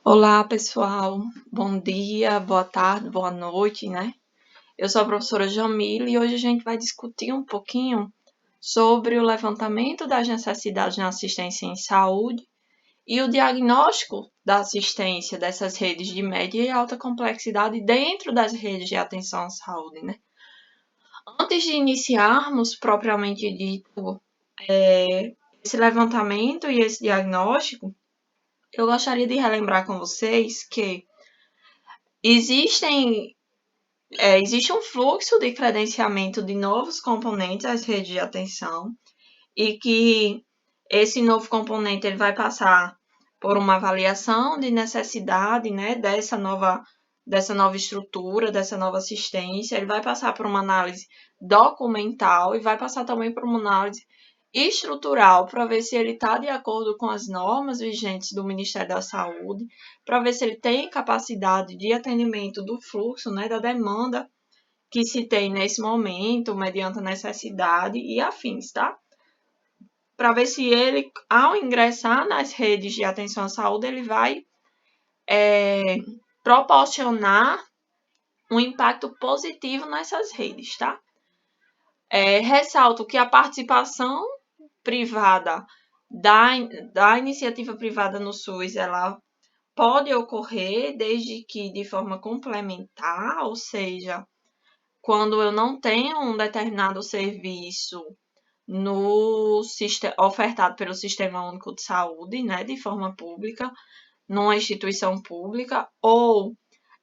Olá, pessoal. Bom dia, boa tarde, boa noite, né? Eu sou a professora Jamila e hoje a gente vai discutir um pouquinho sobre o levantamento das necessidades na assistência em saúde e o diagnóstico da assistência dessas redes de média e alta complexidade dentro das redes de atenção à saúde, né? Antes de iniciarmos propriamente dito esse levantamento e esse diagnóstico, eu gostaria de relembrar com vocês que existem existe um fluxo de credenciamento de novos componentes às redes de atenção e que esse novo componente ele vai passar por uma avaliação de necessidade, né, dessa nova estrutura, dessa nova assistência, ele vai passar por uma análise documental e vai passar também por uma análise estrutural para ver se ele está de acordo com as normas vigentes do Ministério da Saúde, para ver se ele tem capacidade de atendimento do fluxo, né, da demanda que se tem nesse momento, mediante a necessidade e afins, tá? Para ver se ele, ao ingressar nas redes de atenção à saúde, ele vai proporcionar um impacto positivo nessas redes, tá? Ressalto que a participação privada da iniciativa privada no SUS, ela pode ocorrer desde que de forma complementar, ou seja, quando eu não tenho um determinado serviço ofertado pelo Sistema Único de Saúde, né, de forma pública, numa instituição pública, ou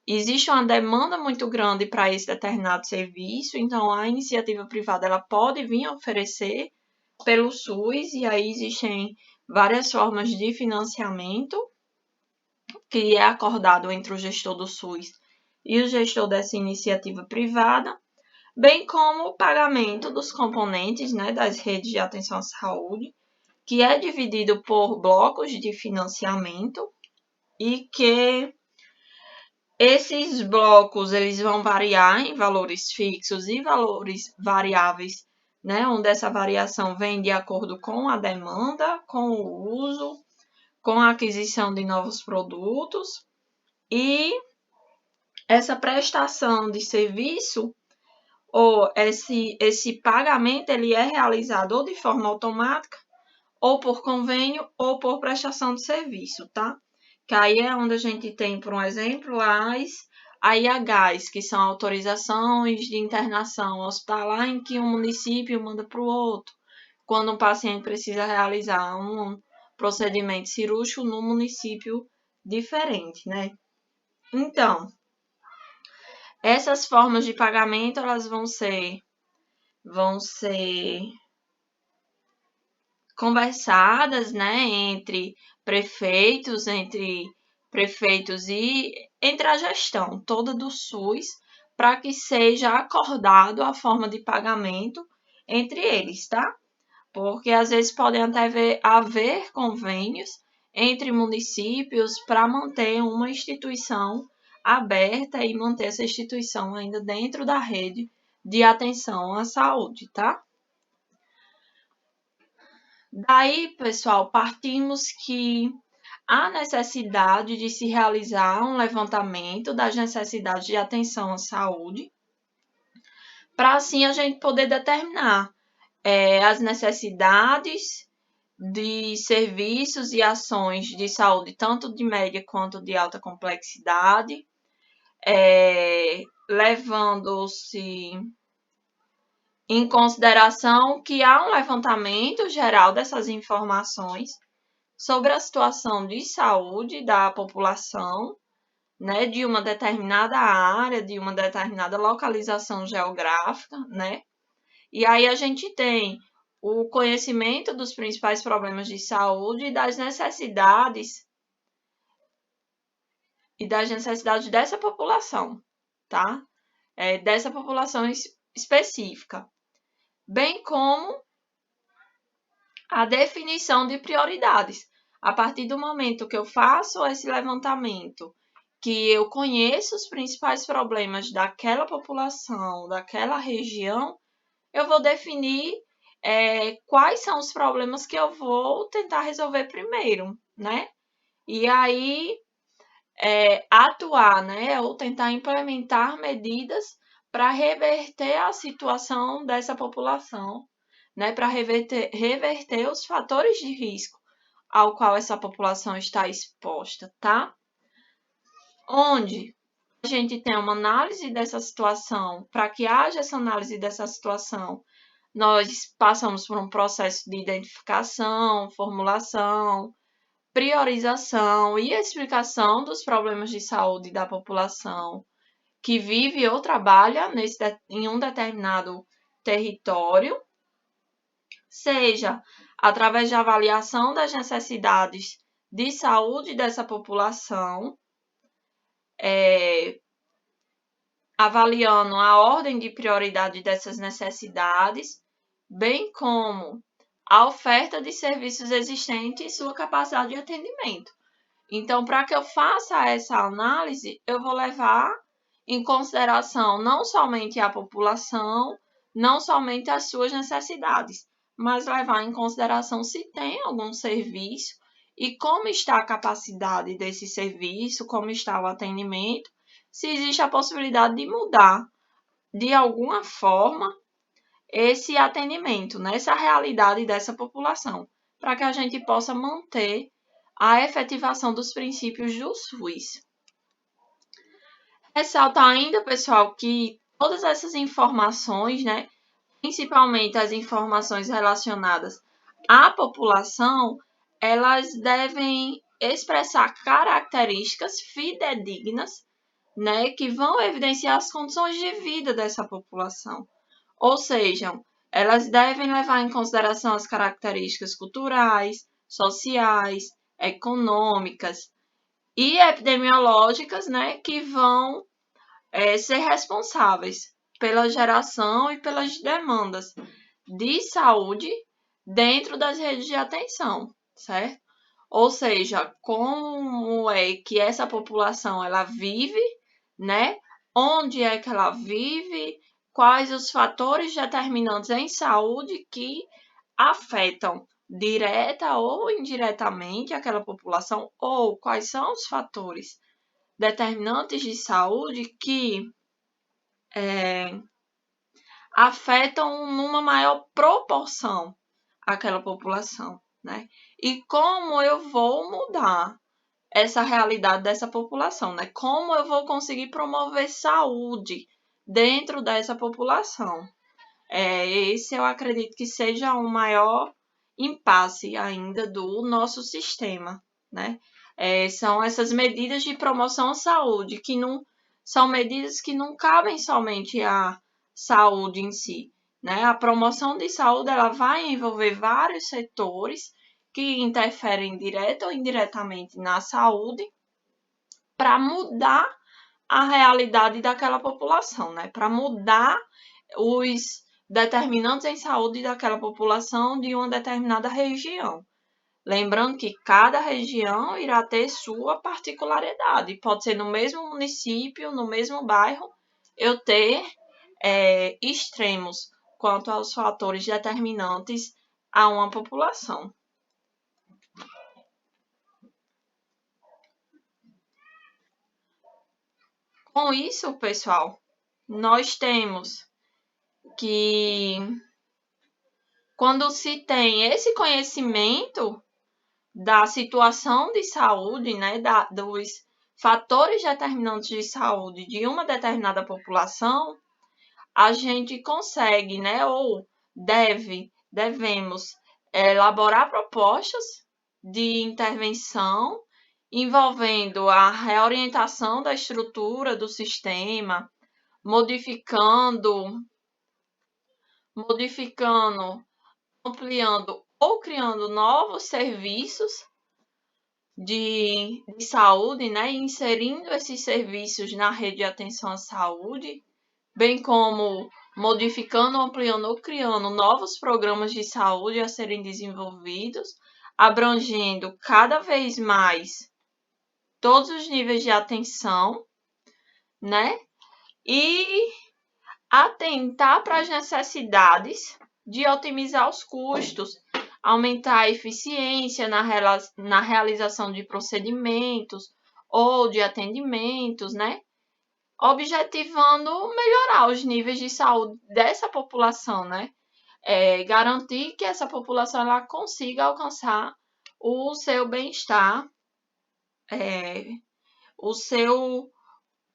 existe uma demanda muito grande para esse determinado serviço, então a iniciativa privada ela pode vir a oferecer pelo SUS, e aí existem várias formas de financiamento que é acordado entre o gestor do SUS e o gestor dessa iniciativa privada, bem como o pagamento dos componentes, né, das redes de atenção à saúde, que é dividido por blocos de financiamento e que esses blocos eles vão variar em valores fixos e valores variáveis, né, onde essa variação vem de acordo com a demanda, com o uso, com a aquisição de novos produtos, e essa prestação de serviço ou esse pagamento ele é realizado ou de forma automática, ou por convênio, ou por prestação de serviço, tá? Que aí é onde a gente tem, por um exemplo, as AIHs, que são autorizações de internação hospitalar em que um município manda para o outro, quando um paciente precisa realizar um procedimento cirúrgico no município diferente, né? Então, essas formas de pagamento, elas vão ser conversadas, né, entre prefeitos e entre a gestão toda do SUS, para que seja acordado a forma de pagamento entre eles, tá? Porque às vezes podem até haver convênios entre municípios para manter uma instituição aberta e manter essa instituição ainda dentro da rede de atenção à saúde, tá? Daí, pessoal, partimos que há necessidade de se realizar um levantamento das necessidades de atenção à saúde, para assim a gente poder determinar as necessidades de serviços e ações de saúde, tanto de média quanto de alta complexidade, levando-se em consideração que há um levantamento geral dessas informações sobre a situação de saúde da população, né, de uma determinada área, de uma determinada localização geográfica, né? E aí a gente tem o conhecimento dos principais problemas de saúde e das necessidades dessa população, tá? Dessa população específica, bem como a definição de prioridades. A partir do momento que eu faço esse levantamento, que eu conheço os principais problemas daquela população, daquela região, eu vou definir quais são os problemas que eu vou tentar resolver primeiro, né? E aí atuar, né, ou tentar implementar medidas para reverter a situação dessa população, né, para reverter os fatores de risco ao qual essa população está exposta, tá? Onde a gente tem uma análise dessa situação, para que haja essa análise dessa situação, nós passamos por um processo de identificação, formulação, priorização e explicação dos problemas de saúde da população que vive ou trabalha em um determinado território, seja através de avaliação das necessidades de saúde dessa população, avaliando a ordem de prioridade dessas necessidades, bem como a oferta de serviços existentes e sua capacidade de atendimento. Então, para que eu faça essa análise, eu vou levar em consideração não somente a população, não somente as suas necessidades, mas levar em consideração se tem algum serviço e como está a capacidade desse serviço, como está o atendimento, se existe a possibilidade de mudar de alguma forma esse atendimento, nessa realidade dessa população, para que a gente possa manter a efetivação dos princípios do SUS. Ressalta ainda, pessoal, que todas essas informações, né, principalmente as informações relacionadas à população, elas devem expressar características fidedignas, né, que vão evidenciar as condições de vida dessa população. Ou seja, elas devem levar em consideração as características culturais, sociais, econômicas e epidemiológicas, né, que vão ser responsáveis pela geração e pelas demandas de saúde dentro das redes de atenção, certo? Ou seja, como é que essa população ela vive, né? Onde é que ela vive, quais os fatores determinantes em saúde que afetam direta ou indiretamente aquela população, ou quais são os fatores determinantes de saúde que afetam numa maior proporção aquela população, né? E como eu vou mudar essa realidade dessa população, né? Como eu vou conseguir promover saúde dentro dessa população? Esse eu acredito que seja o maior impasse ainda do nosso sistema, né? São essas medidas de promoção à saúde, que não são medidas que não cabem somente à saúde em si, né? A promoção de saúde ela vai envolver vários setores que interferem direta ou indiretamente na saúde para mudar a realidade daquela população, né? Para mudar os determinantes em saúde daquela população de uma determinada região. Lembrando que cada região irá ter sua particularidade. Pode ser no mesmo município, no mesmo bairro, eu ter extremos quanto aos fatores determinantes a uma população. Com isso, pessoal, nós temos que quando se tem esse conhecimento da situação de saúde, né, dos fatores determinantes de saúde de uma determinada população, a gente consegue, né, ou devemos elaborar propostas de intervenção envolvendo a reorientação da estrutura do sistema, modificando, ampliando ou criando novos serviços de saúde, né, inserindo esses serviços na rede de atenção à saúde, bem como modificando, ampliando ou criando novos programas de saúde a serem desenvolvidos, abrangendo cada vez mais todos os níveis de atenção, né? E atentar para as necessidades de otimizar os custos, aumentar a eficiência na realização de procedimentos, ou de atendimentos, né? Objetivando melhorar os níveis de saúde dessa população, né? Garantir que essa população ela consiga alcançar o seu bem-estar, é, o seu,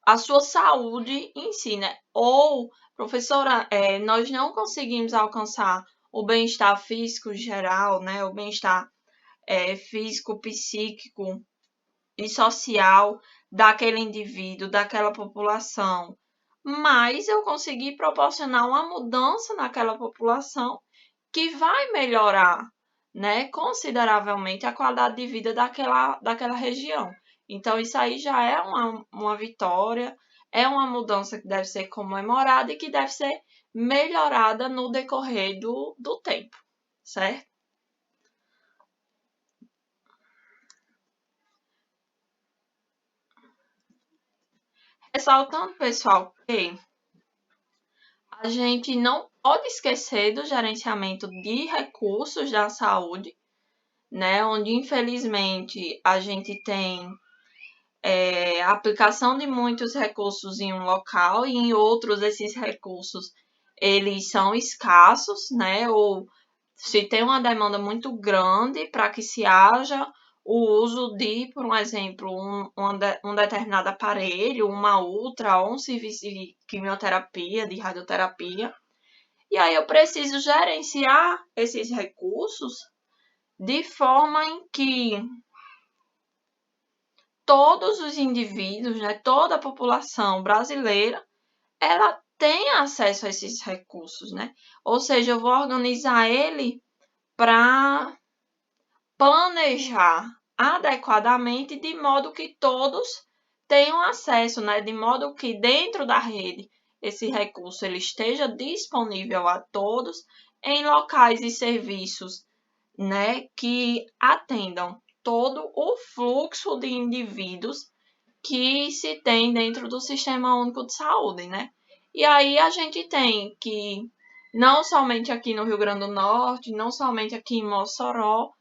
a sua saúde em si, né? Ou, professora, nós não conseguimos alcançar o bem-estar físico geral, né? O bem-estar físico, psíquico e social daquele indivíduo, daquela população, mas eu consegui proporcionar uma mudança naquela população que vai melhorar, né, consideravelmente a qualidade de vida daquela região. Então, isso aí já é uma vitória, é uma mudança que deve ser comemorada e que deve ser melhorada no decorrer do tempo, certo? Ressaltando, pessoal, que a gente não pode esquecer do gerenciamento de recursos da saúde, né? Onde infelizmente a gente tem a aplicação de muitos recursos em um local e em outros esses recursos eles são escassos, né? Ou se tem uma demanda muito grande para que se haja o uso de, por um exemplo, um determinado aparelho, uma ultra ou um serviço de quimioterapia, de radioterapia. E aí eu preciso gerenciar esses recursos de forma em que todos os indivíduos, né, toda a população brasileira, ela tem acesso a esses recursos, né? Ou seja, eu vou organizar ele para planejar adequadamente de modo que todos tenham acesso, né? De modo que dentro da rede esse recurso ele esteja disponível a todos em locais e serviços, né, que atendam todo o fluxo de indivíduos que se tem dentro do Sistema Único de Saúde, né? E aí a gente tem que, não somente aqui no Rio Grande do Norte, não somente aqui em Mossoró,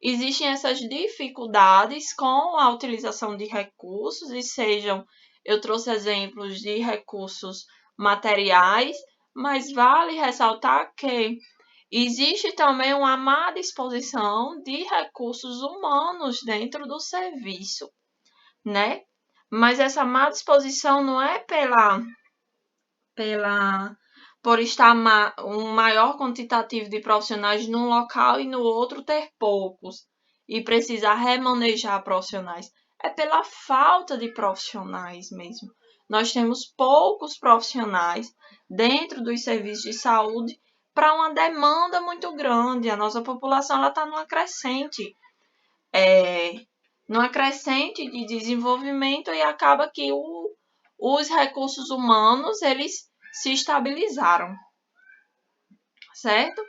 existem essas dificuldades com a utilização de recursos, e sejam, eu trouxe exemplos de recursos materiais, mas vale ressaltar que existe também uma má disposição de recursos humanos dentro do serviço, né? Mas essa má disposição não é pela por estar um maior quantitativo de profissionais num local e no outro ter poucos e precisar remanejar profissionais. É pela falta de profissionais mesmo. Nós temos poucos profissionais dentro dos serviços de saúde para uma demanda muito grande. A nossa população está numa crescente de desenvolvimento e acaba que os recursos humanos eles se estabilizaram, certo?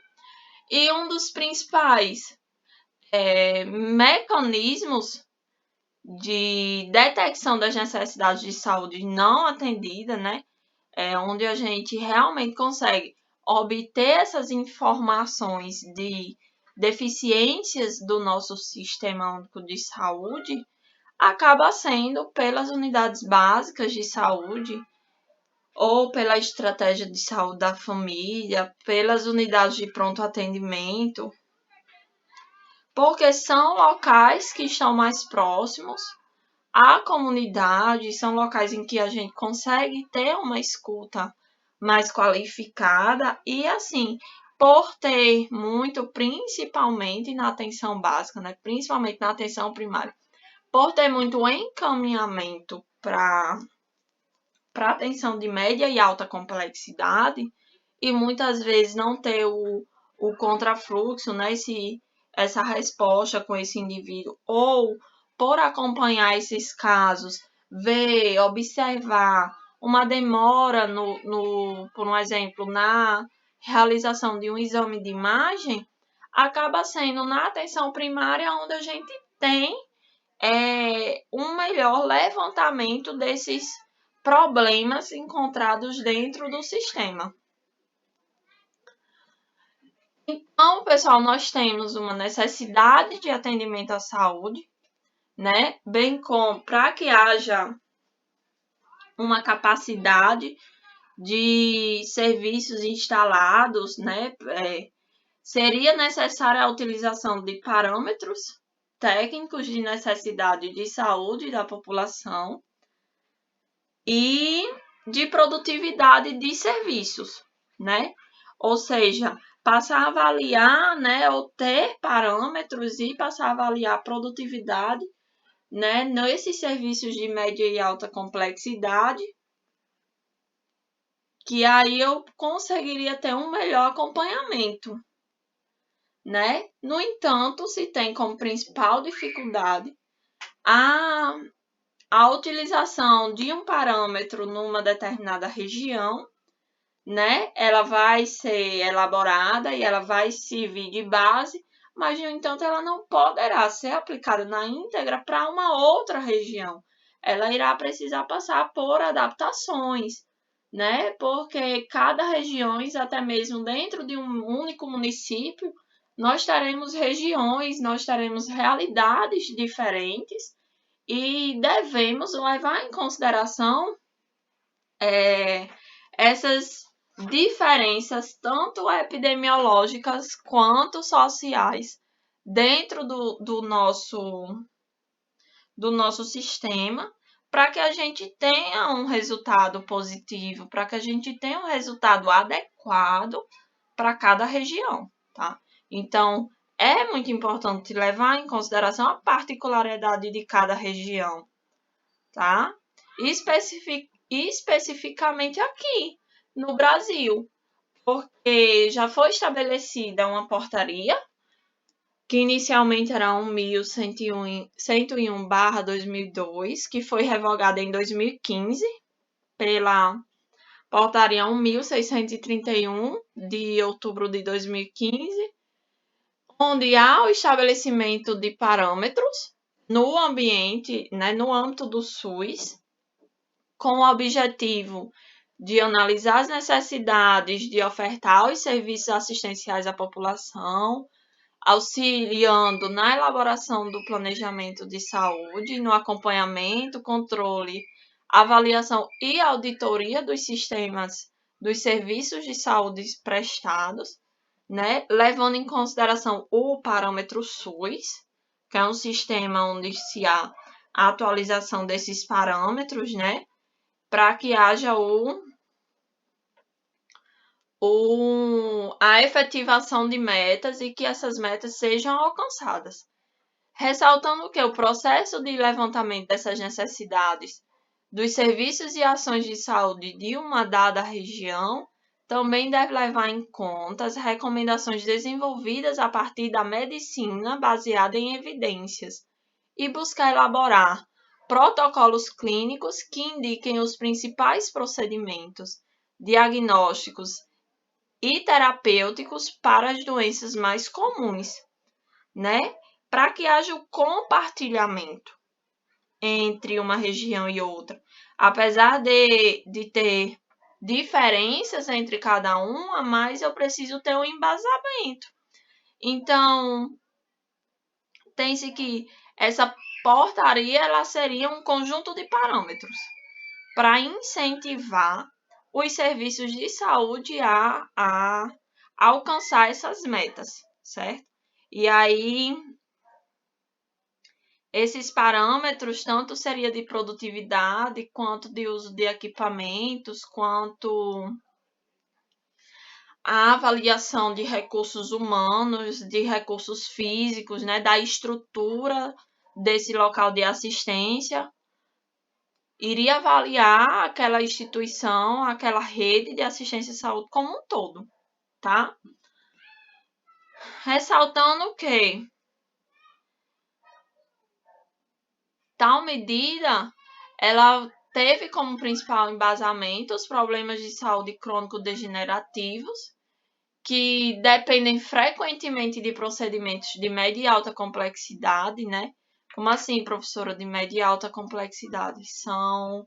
E um dos principais mecanismos de detecção das necessidades de saúde não atendida, né? Onde a gente realmente consegue obter essas informações de deficiências do nosso sistema único de saúde, acaba sendo pelas unidades básicas de saúde ou pela estratégia de saúde da família, pelas unidades de pronto atendimento, porque são locais que estão mais próximos à comunidade, são locais em que a gente consegue ter uma escuta mais qualificada e assim, por ter muito, principalmente na atenção básica, né? Principalmente na atenção primária, por ter muito encaminhamento para atenção de média e alta complexidade e muitas vezes não ter o contrafluxo, né, essa resposta com esse indivíduo, ou por acompanhar esses casos, ver, observar uma demora por um exemplo, na realização de um exame de imagem, acaba sendo na atenção primária onde a gente tem um melhor levantamento desses problemas encontrados dentro do sistema. Então, pessoal, nós temos uma necessidade de atendimento à saúde, né? Bem como para que haja uma capacidade de serviços instalados, né? Seria necessária a utilização de parâmetros técnicos de necessidade de saúde da população e de produtividade de serviços, né? Ou seja, passar a avaliar, né, ou ter parâmetros e passar a avaliar a produtividade, né, nesses serviços de média e alta complexidade, que aí eu conseguiria ter um melhor acompanhamento, né? No entanto, se tem como principal dificuldade a utilização de um parâmetro numa determinada região, né? Ela vai ser elaborada e ela vai servir de base, mas, no entanto, ela não poderá ser aplicada na íntegra para uma outra região. Ela irá precisar passar por adaptações, né? Porque cada região, até mesmo dentro de um único município, nós teremos regiões, nós teremos realidades diferentes e devemos levar em consideração essas diferenças, tanto epidemiológicas quanto sociais, dentro do nosso sistema, para que a gente tenha um resultado positivo, para que a gente tenha um resultado adequado para cada região, tá? Então, é muito importante levar em consideração a particularidade de cada região, tá? Especificamente aqui no Brasil, porque já foi estabelecida uma portaria que inicialmente era 1101/2002, que foi revogada em 2015 pela portaria 1631 de outubro de 2015, onde há o estabelecimento de parâmetros no ambiente, né, no âmbito do SUS, com o objetivo de analisar as necessidades de ofertar os serviços assistenciais à população, auxiliando na elaboração do planejamento de saúde, no acompanhamento, controle, avaliação e auditoria dos sistemas dos serviços de saúde prestados, né, levando em consideração o parâmetro SUS, que é um sistema onde se há a atualização desses parâmetros, né, para que haja a efetivação de metas e que essas metas sejam alcançadas. Ressaltando que o processo de levantamento dessas necessidades dos serviços e ações de saúde de uma dada região também deve levar em conta as recomendações desenvolvidas a partir da medicina baseada em evidências e buscar elaborar protocolos clínicos que indiquem os principais procedimentos diagnósticos e terapêuticos para as doenças mais comuns, né? Para que haja o compartilhamento entre uma região e outra. Apesar de ter diferenças entre cada uma, mas eu preciso ter um embasamento. Então, tem-se que essa portaria ela seria um conjunto de parâmetros para incentivar os serviços de saúde a alcançar essas metas, certo? E aí, esses parâmetros, tanto seria de produtividade, quanto de uso de equipamentos, quanto a avaliação de recursos humanos, de recursos físicos, né, da estrutura desse local de assistência, iria avaliar aquela instituição, aquela rede de assistência à saúde como um todo, tá? Ressaltando que tal medida, ela teve como principal embasamento os problemas de saúde crônico-degenerativos, que dependem frequentemente de procedimentos de média e alta complexidade, né? Como assim, professora, de média e alta complexidade? São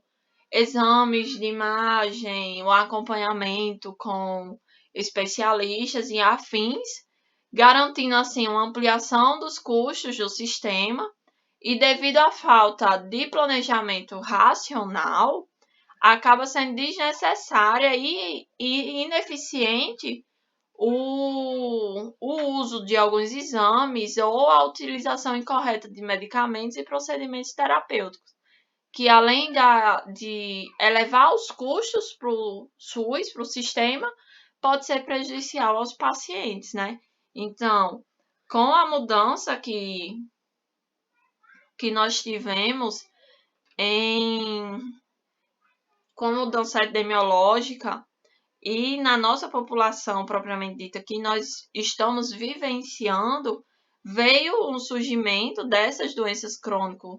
exames de imagem, o acompanhamento com especialistas e afins, garantindo assim uma ampliação dos custos do sistema E devido à falta de planejamento racional, acaba sendo desnecessária e ineficiente o uso de alguns exames ou a utilização incorreta de medicamentos e procedimentos terapêuticos, que além de elevar os custos para o SUS, para o sistema, pode ser prejudicial aos pacientes, né? Então, com a mudança que nós tivemos em com a mudança epidemiológica e na nossa população propriamente dita que nós estamos vivenciando, veio um surgimento dessas doenças crônicas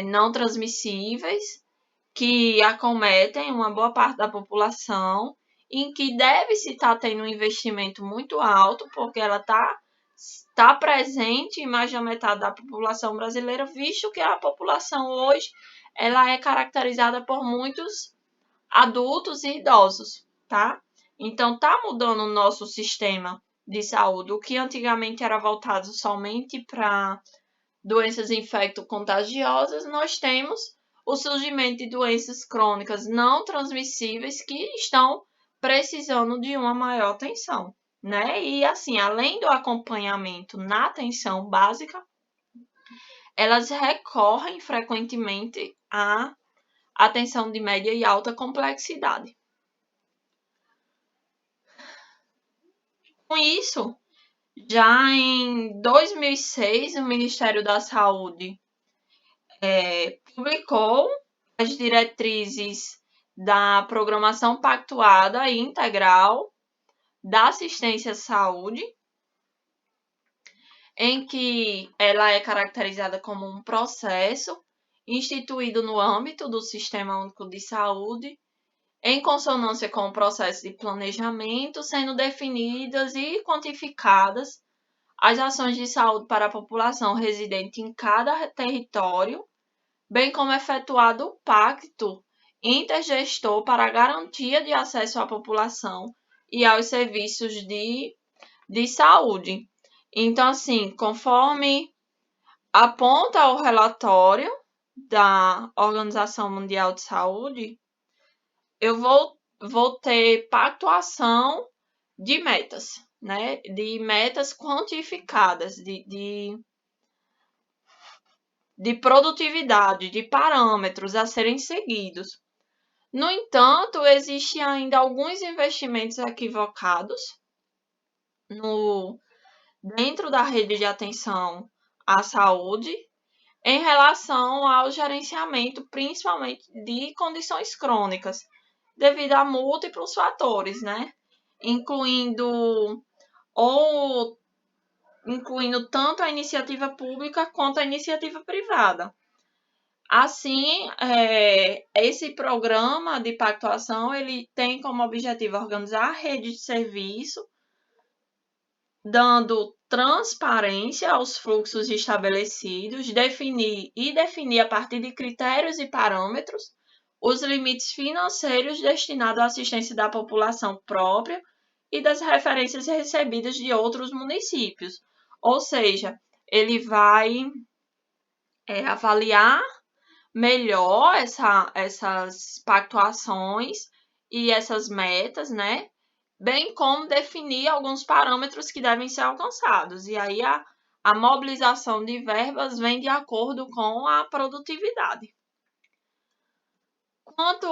não transmissíveis que acometem uma boa parte da população, em que deve-se estar tendo um investimento muito alto, porque ela está presente em mais da metade da população brasileira, visto que a população hoje ela é caracterizada por muitos adultos e idosos, tá? Então, tá mudando o nosso sistema de saúde, o que antigamente era voltado somente para doenças infecto-contagiosas, nós temos o surgimento de doenças crônicas não transmissíveis que estão precisando de uma maior atenção, né? E assim, além do acompanhamento na atenção básica, elas recorrem frequentemente à atenção de média e alta complexidade. Com isso, já em 2006, o Ministério da Saúde publicou as diretrizes da programação pactuada e integral da assistência à saúde, em que ela é caracterizada como um processo instituído no âmbito do Sistema Único de Saúde, em consonância com o processo de planejamento, sendo definidas e quantificadas as ações de saúde para a população residente em cada território, bem como efetuado o pacto intergestor para a garantia de acesso à população e aos serviços de saúde. Então, assim, conforme aponta o relatório da Organização Mundial de Saúde, eu vou ter pactuação de metas, né? De metas quantificadas, de produtividade, de parâmetros a serem seguidos. No entanto, existem ainda alguns investimentos equivocados dentro da rede de atenção à saúde em relação ao gerenciamento, principalmente de condições crônicas, devido a múltiplos fatores, né? Incluindo tanto a iniciativa pública quanto a iniciativa privada. Assim, esse programa de pactuação ele tem como objetivo organizar a rede de serviço, dando transparência aos fluxos estabelecidos, definir a partir de critérios e parâmetros os limites financeiros destinados à assistência da população própria e das referências recebidas de outros municípios. Ou seja, ele vai avaliar melhor essas pactuações e essas metas, né? Bem como definir alguns parâmetros que devem ser alcançados. E aí a mobilização de verbas vem de acordo com a produtividade. Quanto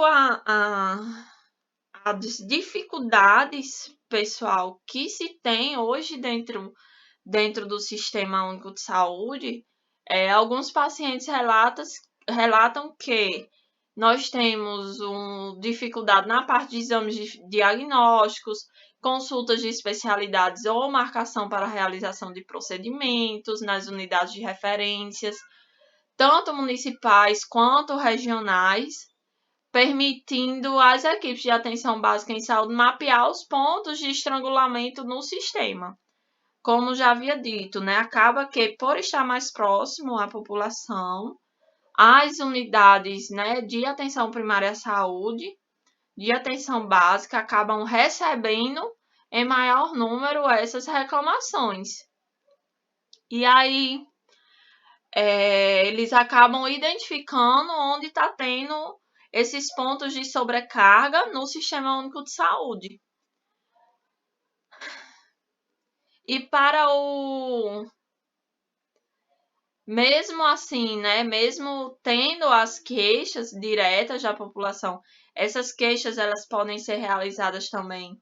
às dificuldades, pessoal, que se tem hoje dentro do Sistema Único de Saúde, alguns pacientes relatam que nós temos dificuldade na parte de exames diagnósticos, consultas de especialidades ou marcação para realização de procedimentos nas unidades de referências, tanto municipais quanto regionais, permitindo às equipes de atenção básica em saúde mapear os pontos de estrangulamento no sistema. Como já havia dito, né, acaba que, por estar mais próximo à população, as unidades, né, de atenção primária à saúde, de atenção básica, acabam recebendo em maior número essas reclamações. E aí, eles acabam identificando onde está tendo esses pontos de sobrecarga no Sistema Único de Saúde. E para o... Mesmo assim, né, mesmo tendo as queixas diretas da população, essas queixas elas podem ser realizadas também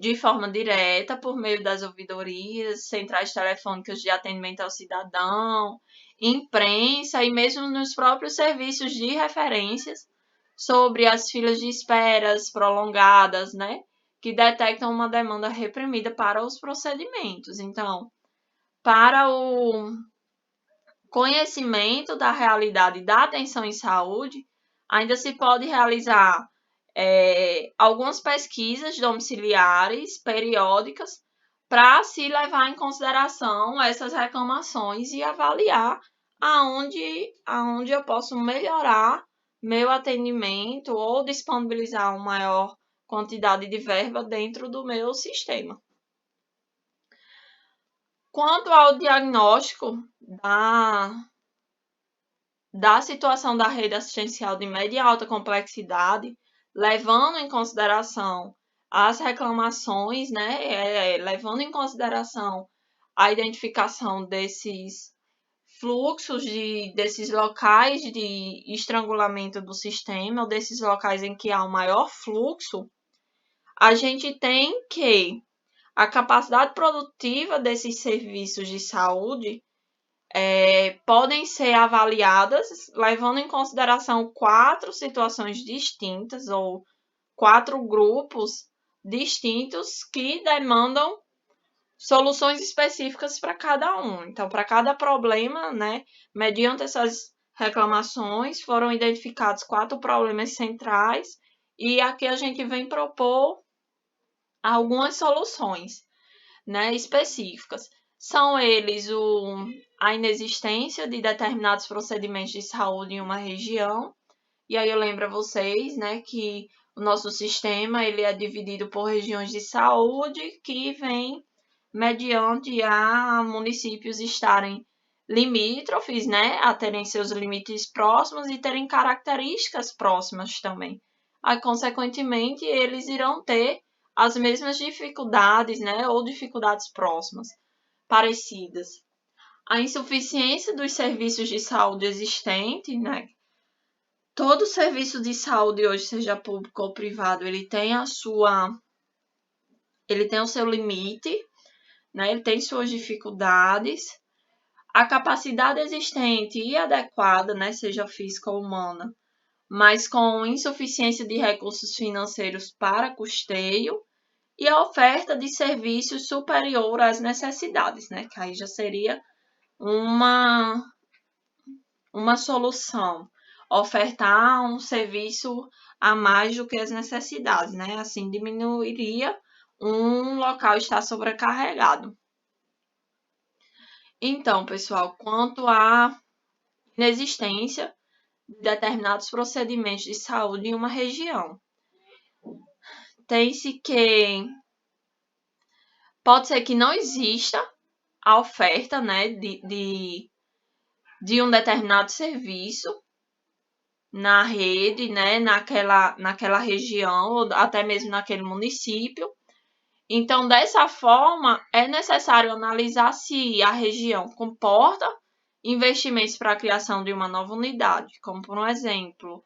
de forma direta por meio das ouvidorias, centrais telefônicas de atendimento ao cidadão, imprensa e mesmo nos próprios serviços de referências sobre as filas de esperas prolongadas, né, que detectam uma demanda reprimida para os procedimentos. Então, para o conhecimento da realidade da atenção em saúde, ainda se pode realizar algumas pesquisas domiciliares periódicas para se levar em consideração essas reclamações e avaliar aonde eu posso melhorar meu atendimento ou disponibilizar uma maior quantidade de verba dentro do meu sistema. Quanto ao diagnóstico da situação da rede assistencial de média e alta complexidade, levando em consideração as reclamações, né, levando em consideração a identificação desses fluxos, desses locais de estrangulamento do sistema, ou desses locais em que há um maior fluxo, a gente tem que a capacidade produtiva desses serviços de saúde podem ser avaliadas levando em consideração 4 situações distintas ou 4 grupos distintos que demandam soluções específicas para cada um. Então, para cada problema, né, mediante essas reclamações, foram identificados 4 problemas centrais e aqui a gente vem propor algumas soluções, né, específicas. São eles a inexistência de determinados procedimentos de saúde em uma região. E aí eu lembro a vocês, né, que o nosso sistema ele é dividido por regiões de saúde que vem mediante a municípios estarem limítrofes, né, a terem seus limites próximos e terem características próximas também. Aí, consequentemente, eles irão ter as mesmas dificuldades, né, ou dificuldades próximas, parecidas. A insuficiência dos serviços de saúde existentes, né? Todo serviço de saúde hoje, seja público ou privado, ele tem o seu limite, né? Ele tem suas dificuldades. A capacidade existente e adequada, né, seja física ou humana, mas com insuficiência de recursos financeiros para custeio, e a oferta de serviços superior às necessidades, né? Que aí já seria uma solução. Ofertar um serviço a mais do que as necessidades, né? Assim diminuiria um local estar sobrecarregado. Então, pessoal, quanto à inexistência de determinados procedimentos de saúde em uma região, tem-se que pode ser que não exista a oferta, né, de um determinado serviço na rede, né, naquela região, ou até mesmo naquele município. Então, dessa forma, é necessário analisar se a região comporta investimentos para a criação de uma nova unidade, como, por um exemplo,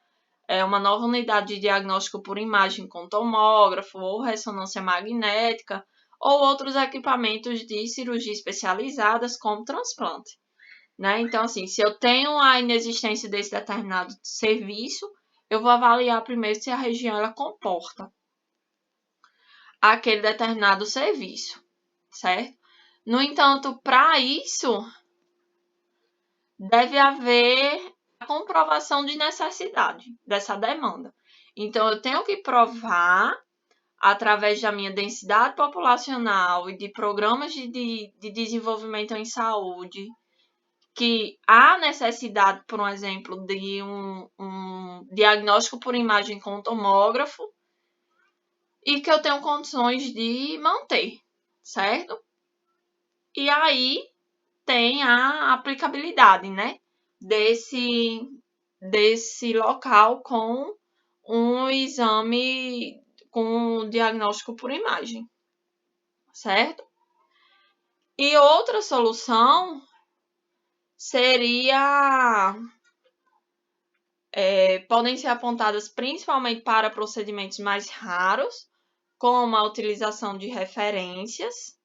uma nova unidade de diagnóstico por imagem com tomógrafo ou ressonância magnética, ou outros equipamentos de cirurgia especializadas, como transplante. Né? Então, assim, se eu tenho a inexistência desse determinado serviço, eu vou avaliar primeiro se a região ela comporta aquele determinado serviço, certo? No entanto, para isso, deve haver a comprovação de necessidade dessa demanda. Então, eu tenho que provar, através da minha densidade populacional e de programas de desenvolvimento em saúde, que há necessidade, por um exemplo, de um diagnóstico por imagem com tomógrafo e que eu tenho condições de manter, certo? E aí, tem a aplicabilidade, né, desse local com um exame com um diagnóstico por imagem, certo? E outra solução seria, podem ser apontadas principalmente para procedimentos mais raros, como a utilização de referências,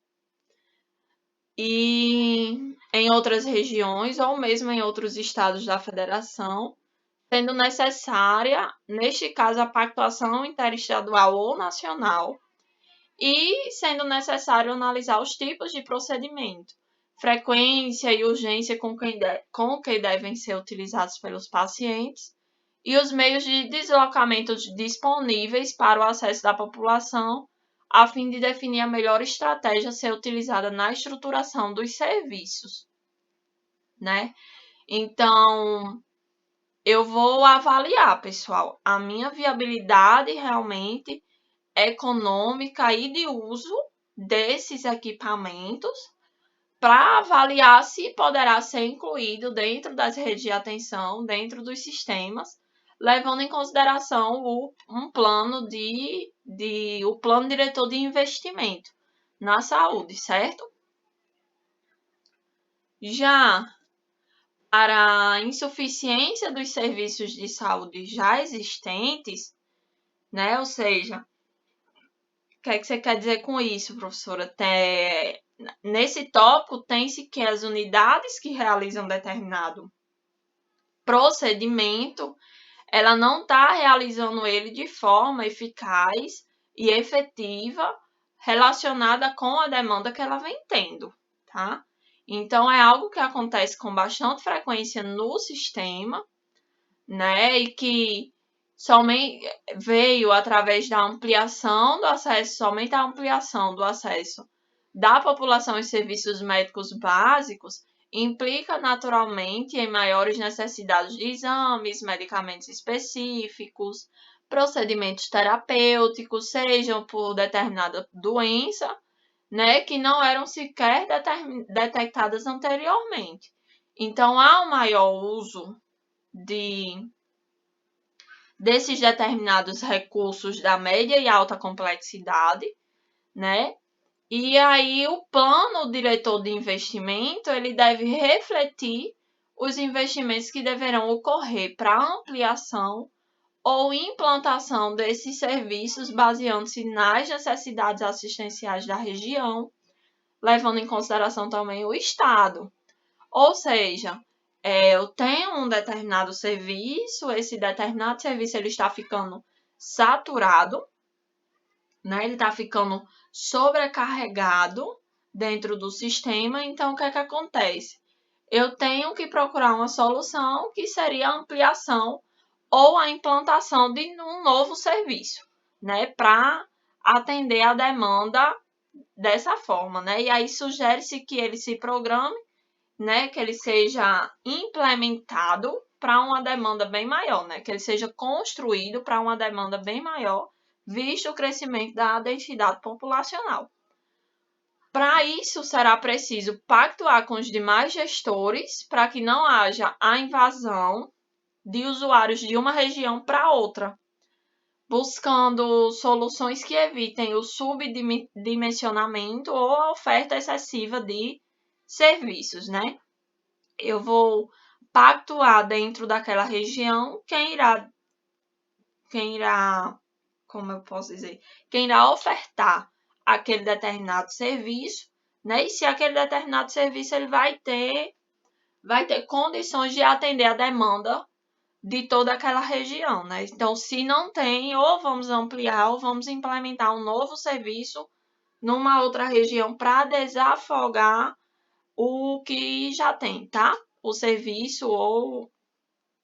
e em outras regiões ou mesmo em outros estados da federação, sendo necessária, neste caso, a pactuação interestadual ou nacional, e sendo necessário analisar os tipos de procedimento, frequência e urgência com que devem ser utilizados pelos pacientes e os meios de deslocamento disponíveis para o acesso da população, a fim de definir a melhor estratégia a ser utilizada na estruturação dos serviços, né? Então, eu vou avaliar, pessoal, a minha viabilidade realmente econômica e de uso desses equipamentos para avaliar se poderá ser incluído dentro das redes de atenção, dentro dos sistemas, levando em consideração um plano o plano diretor de investimento na saúde, certo? Já para a insuficiência dos serviços de saúde já existentes, né? Ou seja, o que é que você quer dizer com isso, professora? Nesse tópico, tem-se que as unidades que realizam determinado procedimento, ela não está realizando ele de forma eficaz e efetiva relacionada com a demanda que ela vem tendo, tá? Então, é algo que acontece com bastante frequência no sistema, né? E que somente veio através da ampliação do acesso, somente a ampliação do acesso da população aos serviços médicos básicos implica naturalmente em maiores necessidades de exames, medicamentos específicos, procedimentos terapêuticos, sejam por determinada doença, né, que não eram sequer detectadas anteriormente. Então, há um maior uso desses determinados recursos da média e alta complexidade, né? E aí o plano diretor de investimento, ele deve refletir os investimentos que deverão ocorrer para ampliação ou implantação desses serviços, baseando-se nas necessidades assistenciais da região, levando em consideração também o Estado. Ou seja, eu tenho um determinado serviço, esse determinado serviço ele está ficando saturado, né? Ele está ficando sobrecarregado dentro do sistema, então o que é que acontece? Eu tenho que procurar uma solução que seria a ampliação ou a implantação de um novo serviço, né? Para atender a demanda dessa forma, né? E aí sugere-se que ele se programe, né, que ele seja implementado para uma demanda bem maior, né, que ele seja construído para uma demanda bem maior, visto o crescimento da densidade populacional. Para isso, será preciso pactuar com os demais gestores para que não haja a invasão de usuários de uma região para outra, buscando soluções que evitem o subdimensionamento ou a oferta excessiva de serviços, né? Eu vou pactuar dentro daquela região quem irá, como eu posso dizer, quem irá ofertar aquele determinado serviço, né? E se aquele determinado serviço ele vai ter condições de atender a demanda de toda aquela região, né? Então, se não tem, ou vamos ampliar ou vamos implementar um novo serviço numa outra região para desafogar o que já tem, tá? O serviço ou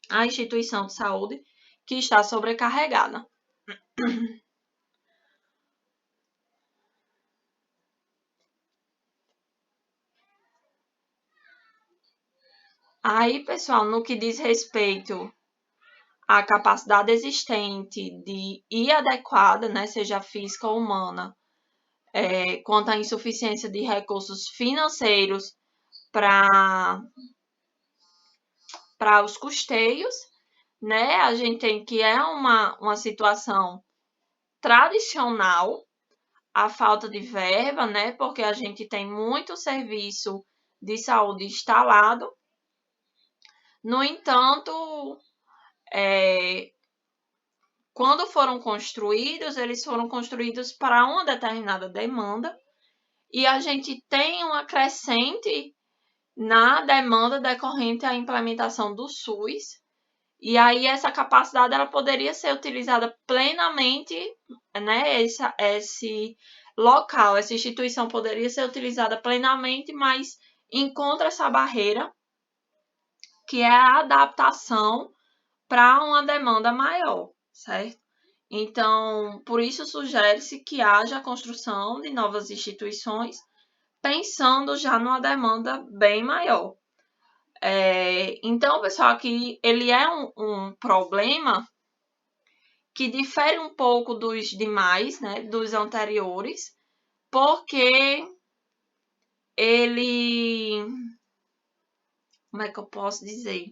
a instituição de saúde que está sobrecarregada. Aí, pessoal, no que diz respeito à capacidade existente e adequada, né, seja física ou humana, quanto à insuficiência de recursos financeiros para os custeios, né? A gente tem que é uma situação tradicional, a falta de verba, né? Porque a gente tem muito serviço de saúde instalado. No entanto, quando foram construídos, eles foram construídos para uma determinada demanda e a gente tem uma crescente na demanda decorrente à implementação do SUS. E aí essa capacidade ela poderia ser utilizada plenamente, né? Esse local, essa instituição poderia ser utilizada plenamente, mas encontra essa barreira que é a adaptação para uma demanda maior, certo? Então, por isso sugere-se que haja a construção de novas instituições, pensando já numa demanda bem maior. Então, pessoal, aqui ele é um problema que difere um pouco dos demais, né, dos anteriores, porque ele, como é que eu posso dizer?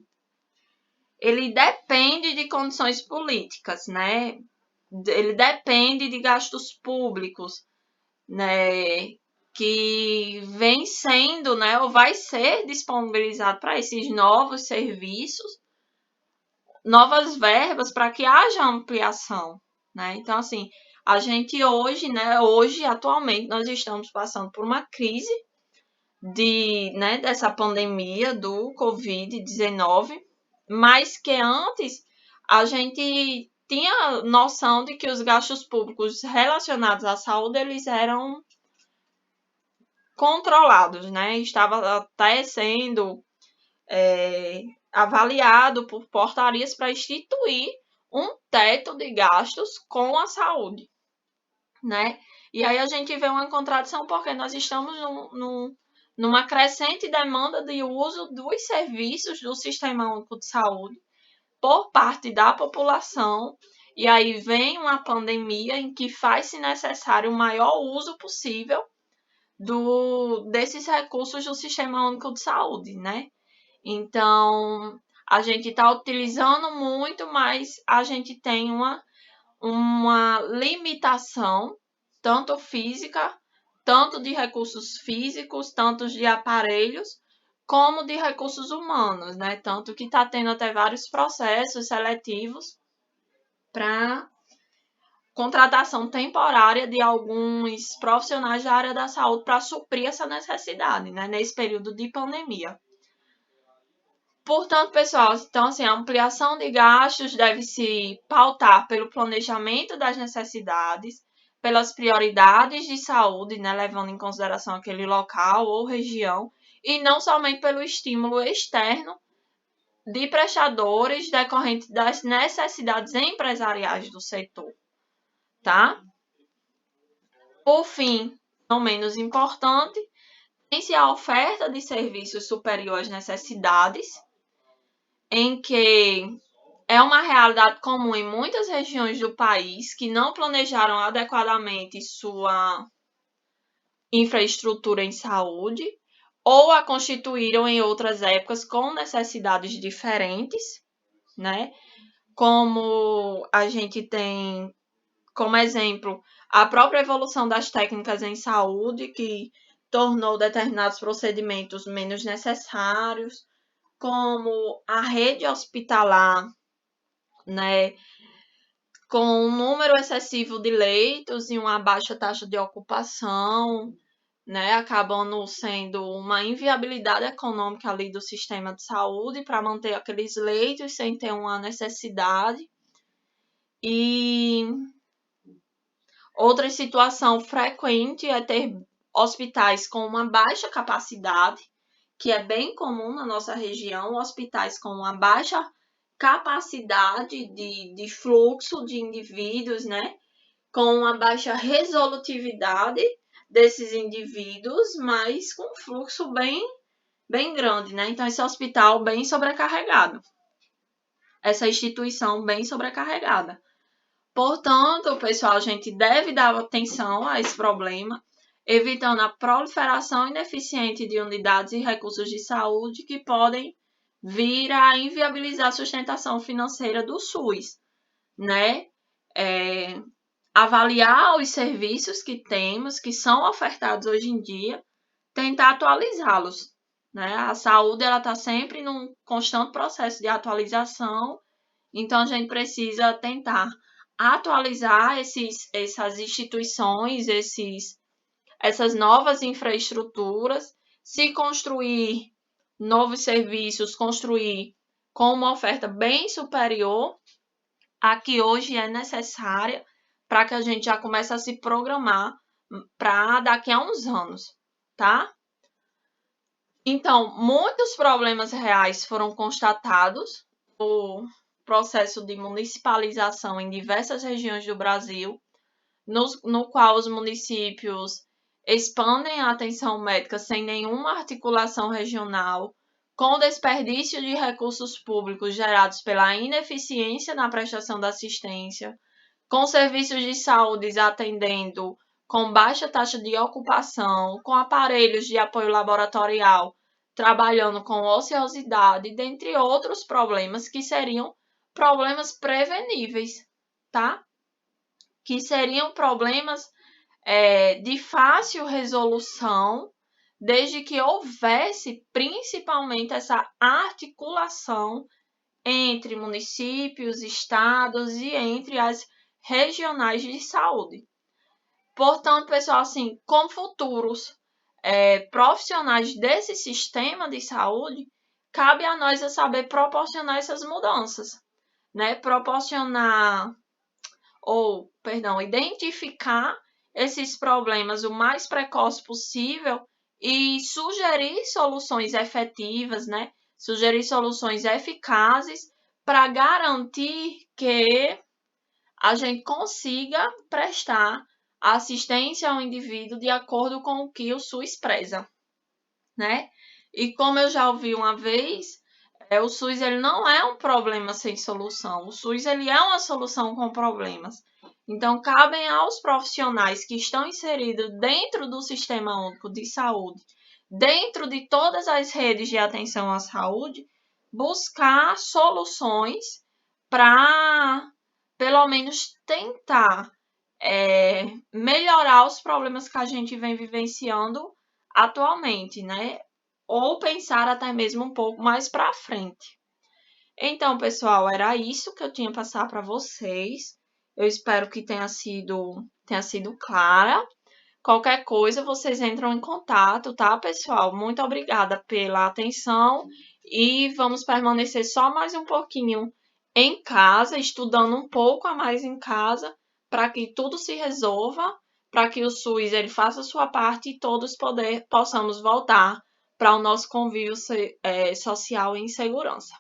Ele depende de condições políticas, né? Ele depende de gastos públicos, né? Que vem sendo, né, ou vai ser disponibilizado para esses novos serviços, novas verbas para que haja ampliação, né? Então, assim, a gente hoje, né, atualmente, nós estamos passando por uma crise dessa pandemia do Covid-19, mas que antes a gente tinha noção de que os gastos públicos relacionados à saúde, eles eram controlados, né? Estava até sendo avaliado por portarias para instituir um teto de gastos com a saúde, né? E aí a gente vê uma contradição porque nós estamos numa crescente demanda de uso dos serviços do Sistema Único de Saúde por parte da população, e aí vem uma pandemia em que faz-se necessário o maior uso possível desses recursos do Sistema Único de Saúde, né? Então, a gente está utilizando muito, mas a gente tem uma limitação, tanto física, tanto de recursos físicos, tanto de aparelhos, como de recursos humanos, né? Tanto que está tendo até vários processos seletivos para contratação temporária de alguns profissionais da área da saúde para suprir essa necessidade, né? Nesse período de pandemia. Portanto, pessoal, então, assim, a ampliação de gastos deve se pautar pelo planejamento das necessidades, pelas prioridades de saúde, né, levando em consideração aquele local ou região, e não somente pelo estímulo externo de prestadores decorrente das necessidades empresariais do setor, tá? Por fim, não menos importante, tem-se a oferta de serviços superior às necessidades, em que é uma realidade comum em muitas regiões do país que não planejaram adequadamente sua infraestrutura em saúde ou a constituíram em outras épocas com necessidades diferentes, né? Como a gente tem como exemplo a própria evolução das técnicas em saúde, que tornou determinados procedimentos menos necessários, como a rede hospitalar, né, com um número excessivo de leitos e uma baixa taxa de ocupação, né, acabando sendo uma inviabilidade econômica ali do sistema de saúde para manter aqueles leitos sem ter uma necessidade. E outra situação frequente é ter hospitais com uma baixa capacidade, que é bem comum na nossa região, hospitais com uma baixa capacidade de fluxo de indivíduos, né? Com uma baixa resolutividade desses indivíduos, mas com um fluxo bem grande, né? Então, esse hospital bem sobrecarregado, essa instituição bem sobrecarregada. Portanto, pessoal, a gente deve dar atenção a esse problema. evitando a proliferação ineficiente de unidades e recursos de saúde que podem vir a inviabilizar a sustentação financeira do SUS, né? Avaliar os serviços que temos, que são ofertados hoje em dia, tentar atualizá-los, né? A saúde ela está sempre num constante processo de atualização, então a gente precisa tentar atualizar essas instituições, essas novas infraestruturas, se construir novos serviços, construir com uma oferta bem superior à que hoje é necessária para que a gente já comece a se programar para daqui a uns anos, tá? Então, muitos problemas reais foram constatados no processo de municipalização em diversas regiões do Brasil, no qual os municípios expandem a atenção médica sem nenhuma articulação regional, com desperdício de recursos públicos gerados pela ineficiência na prestação da assistência, com serviços de saúde atendendo com baixa taxa de ocupação, com aparelhos de apoio laboratorial trabalhando com ociosidade, dentre outros problemas que seriam problemas preveníveis, tá? Que seriam problemas de fácil resolução, desde que houvesse principalmente essa articulação entre municípios, estados e entre as regionais de saúde. Portanto, pessoal, assim, como futuros profissionais desse sistema de saúde, cabe a nós saber proporcionar essas mudanças, né? Identificar esses problemas o mais precoce possível e sugerir soluções efetivas, né? Sugerir soluções eficazes para garantir que a gente consiga prestar assistência ao indivíduo de acordo com o que o SUS preza, né? E como eu já ouvi uma vez, o SUS ele não é um problema sem solução. O SUS ele é uma solução com problemas. Então, cabem aos profissionais que estão inseridos dentro do Sistema Único de Saúde, dentro de todas as redes de atenção à saúde, buscar soluções para, pelo menos, tentar melhorar os problemas que a gente vem vivenciando atualmente, né? Ou pensar até mesmo um pouco mais para frente. Então, pessoal, era isso que eu tinha para passar para vocês. Eu espero que tenha sido clara. Qualquer coisa, vocês entram em contato, tá, pessoal? Muito obrigada pela atenção e vamos permanecer só mais um pouquinho em casa, estudando um pouco a mais em casa, para que tudo se resolva, para que o SUS ele faça a sua parte e todos possamos voltar para o nosso convívio social em segurança.